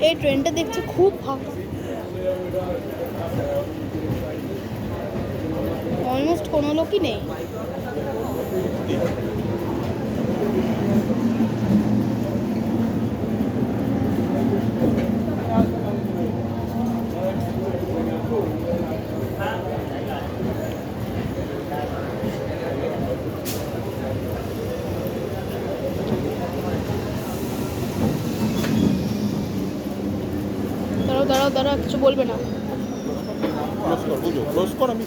এই ট্রেনটা দেখছি খুব ফাঁকা, অলমোস্ট কোনো লোকই নেই। দাঁড়াও দাঁড়াও দাঁড়াও, কিছু বলবে না। ক্লোজ কর, বুঝো, ক্লোজ কর, আমি